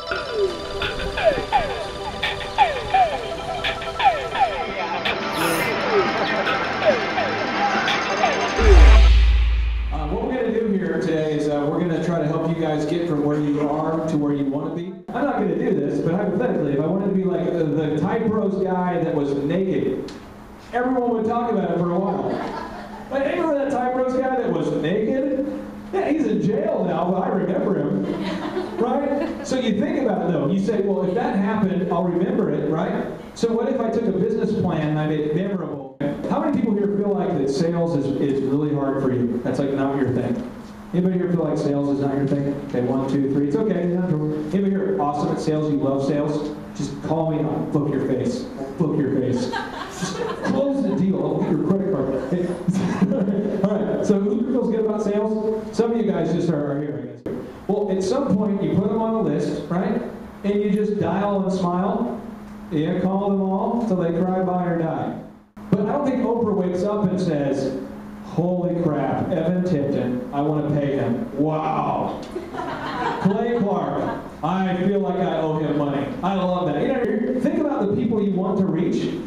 What we're going to do here today is we're going to try to help you guys get from where you are to where you want to be. I'm not going to do this, but hypothetically, if I wanted to be like the Type Bros guy that was naked, everyone would talk about it for a while. But hey, remember that Type Bros guy that was naked? Yeah, he's in jail now, but I remember him, right? So you think about it though. You say, well, if that happened, I'll remember it, right? So what if I took a business plan and I made it memorable? How many people here feel like that sales is really hard for you? That's like not your thing. Anybody here feel like sales is not your thing? Okay, 1, 2, 3, it's okay. Anybody here awesome at sales, you love sales? Just call me and I'll book your face. I'll book your face. Just close the deal. I'll get your credit card. Hey. All right, so who feels good about sales? Some of you guys just are here, I guess. Well, at some point, you put them on the list, right? And you just dial and smile. Yeah, call them all till they cry, buy, or die. But I don't think Oprah wakes up and says, holy crap, Evan Tipton, I want to pay him. Wow. Clay Clark, I feel like I owe him money. I love that. You know, think about the people you want to reach.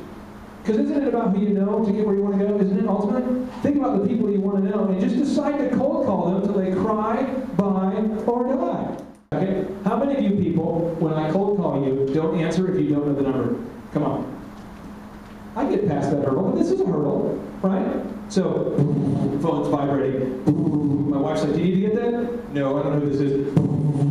Because isn't it about who you know to get where you want to go? Isn't it ultimately? Think about the people you want to know and just decide to cold call them until they cry, buy, or die. Okay? How many of you people, when I cold call you, don't answer if you don't know the number? Come on. I get past that hurdle, but this is a hurdle, right? So, phone's vibrating. My wife's like, do you need to get that? No, I don't know who this is.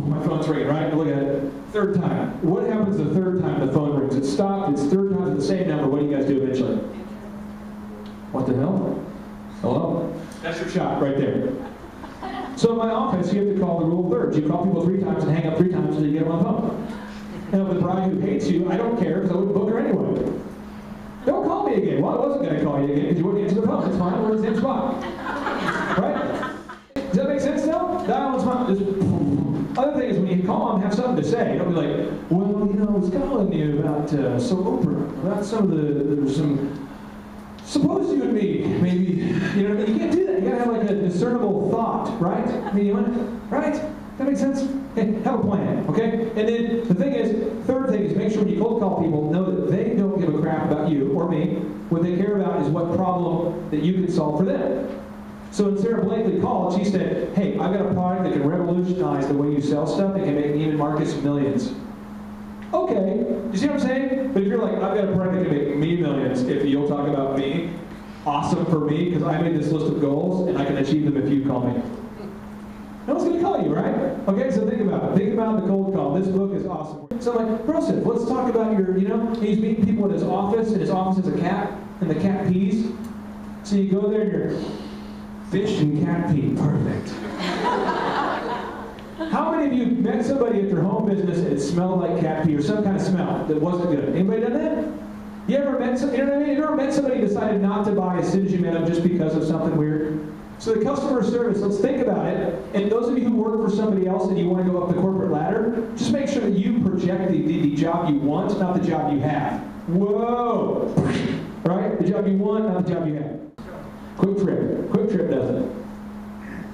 My phone's ringing, right? Look at it. Third time. What happens the third time the phone rings? It stopped, it's third time, it's the same number. What do you guys do eventually? What the hell? Hello? That's your shot right there. So in my office, you have to call the rule of thirds. You call people 3 times and hang up 3 times until you get them on the phone. And if the bride who hates you, I don't care because I wouldn't book her anyway. Don't call me again. Well, I wasn't going to call you again because you wouldn't answer the phone. It's fine. We're in the same spot. Right? Does that make sense now? Dial and smile. Just, other thing is when you call them, have something to say. Don't be like, well, you know, I was calling you about Oprah. About there's some, suppose you and me, maybe, you know, you can't do that. You got to have like a discernible thought, right? I mean, you want to, right? That makes sense? Hey, have a plan, okay? And then the thing is, third thing is make sure when you cold call people, know that they don't give a crap about you or me. What they care about is what problem that you can solve for them. So when Sarah Blakely called, she said, hey, I've got a product that can revolutionize the way you sell stuff and can make Neiman Marcus millions. Okay, you see what I'm saying? But if you're like, I've got a product that can make me millions, if you'll talk about me, awesome for me, because I made this list of goals and I can achieve them if you call me. No one's going to call you, right? Okay, so think about it. Think about the cold call. This book is awesome. So I'm like, Broseph, let's talk about your, you know, he's meeting people in his office, and his office is a cat, and the cat pees. So you go there and you're, fish and cat pee, perfect. How many of you met somebody at their home business and it smelled like cat pee or some kind of smell that wasn't good? Anybody done that? You ever met some, you know what I mean? You ever met somebody who decided not to buy as soon as you met them just because of something weird? So the customer service, let's think about it. And those of you who work for somebody else and you want to go up the corporate ladder, just make sure that you project the job you want, not the job you have. Whoa! Right? The job you want, not the job you have. Quick Trip. Quick Trip does it.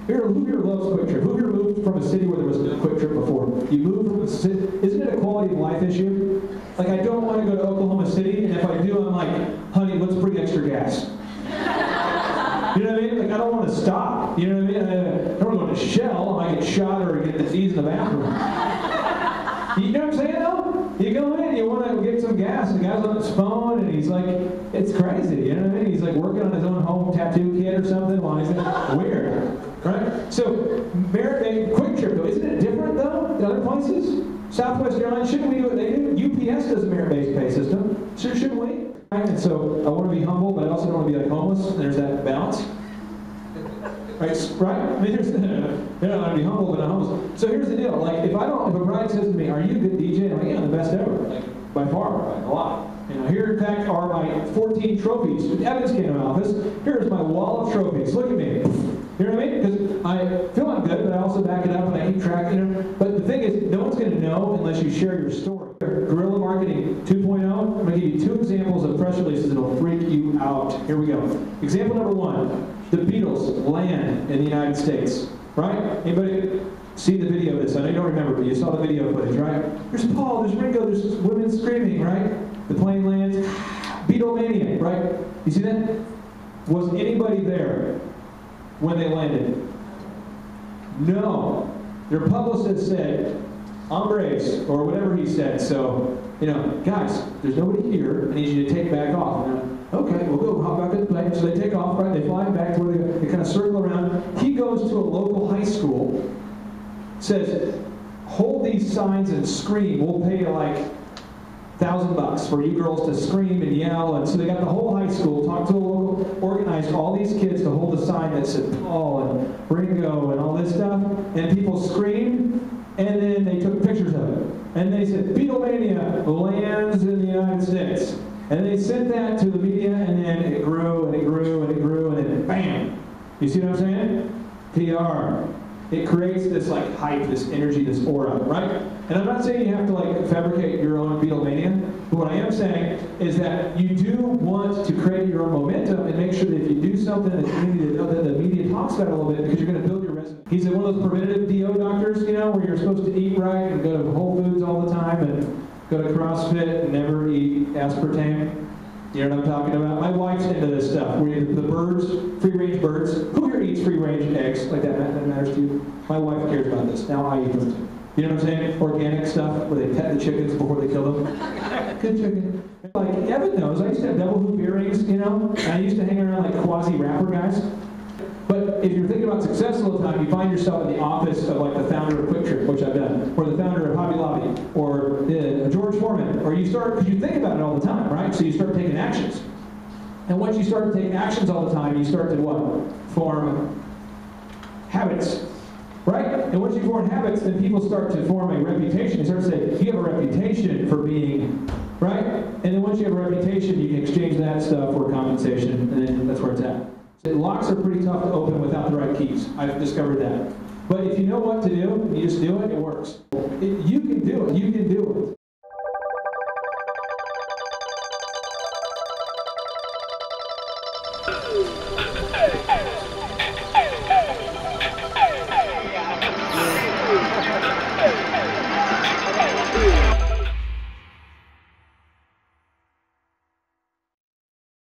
Who here loves Quick Trip? Who here moved from a city where there was no Quick Trip before? You moved from a city. Isn't it a quality of life issue? Like, I don't want to go to Oklahoma City, and if I do, I'm like, honey, let's bring extra gas. You know what I mean? Like, I don't want to stop. You know what I mean? I don't want to go to Shell. I might get shot or get disease in the bathroom. You know what I'm saying, though? You go in, you want to get some gas, and the guy's on his phone, and he's like, it's crazy. You know what I mean? He's like working on his own home tattoo kit or something while he's in. Weird. Right? So, Quick Trip, though, isn't it different, though, than other places? Southwest Airlines, shouldn't we do what they do? UPS does a merit-based pay system. Shouldn't we? And so I want to be humble, but I also don't want to be like homeless. There's that balance. Right? I mean, there's, I want to be humble, but not homeless. So here's the deal. Like, if a bride says to me, are you a good DJ? I'm like, yeah, I'm the best ever. Like, by far, by a lot. You know, here, in fact, are my 14 trophies. Evans came to my office. Here's my wall of trophies. Look at me. You know what I mean? Because I feel I'm good, but I also back it up and I keep track, you know. But the thing is, no one's going to know unless you share your story. Guerrilla Marketing 2.0, I'm going to give you 2 examples of press releases that will freak you out. Here we go. Example number 1, the Beatles land in the United States. right? Anybody see the video of this? I know you don't remember, but you saw the video footage, right? There's Paul, there's Ringo, there's women screaming, right? The plane lands, Beatlemania, right? You see that? Was anybody there when they landed? No. Their publicist said, hombres, or whatever he said. So, guys, there's nobody here. I need you to take back off. Okay, we'll go hop back in the plane. So they take off, right? They fly back to where they kind of circle around. He goes to a local high school, says, hold these signs and scream. We'll pay you like $1,000 for you girls to scream and yell. And so they got the whole high school, talked to a local, organized all these kids to hold a sign that said Paul and Ringo and all this stuff. And people screamed, and then they took pictures of it. And they said, Beatlemania lands in the United States. And they sent that to the media, and then it grew, and it grew, and it grew, and then bam! You see what I'm saying? PR. It creates this like hype, this energy, this aura, right? And I'm not saying you have to like fabricate your own Beatlemania, but what I am saying is that you do want to create your own momentum and make sure that if you do something in the community that the media talks about a little bit, because you're going to build your resume. He's one of those preventative DO doctors, where you're supposed to eat right and go to Whole Foods all the time and go to CrossFit and never eat aspartame. You know what I'm talking about? My wife's into this stuff. Where the birds, free-range birds. Who here eats free-range eggs? Like that matters to you? My wife cares about this. Now I eat them too. You know what I'm saying? Organic stuff where they pet the chickens before they kill them. Good chicken. Like Evan knows, I used to have double hoop earrings, and I used to hang around like quasi-rapper guys. But if you're thinking about success all the time, you find yourself in the office of like the founder of Quick Trip, which I've done, or the founder of Hobby Lobby, or George Foreman, or you start, because you think about it all the time, right? So you start taking actions. And once you start to take actions all the time, you start to what? Form habits, right? And once you form habits, then people start to form a reputation. They start to say, you have a reputation for being, right? And then once you have a reputation, you can exchange that stuff for compensation, and then that's where it's at. Locks are pretty tough to open without the right keys. I've discovered that. But if you know what to do, you just do it, it works. You can do it. You can do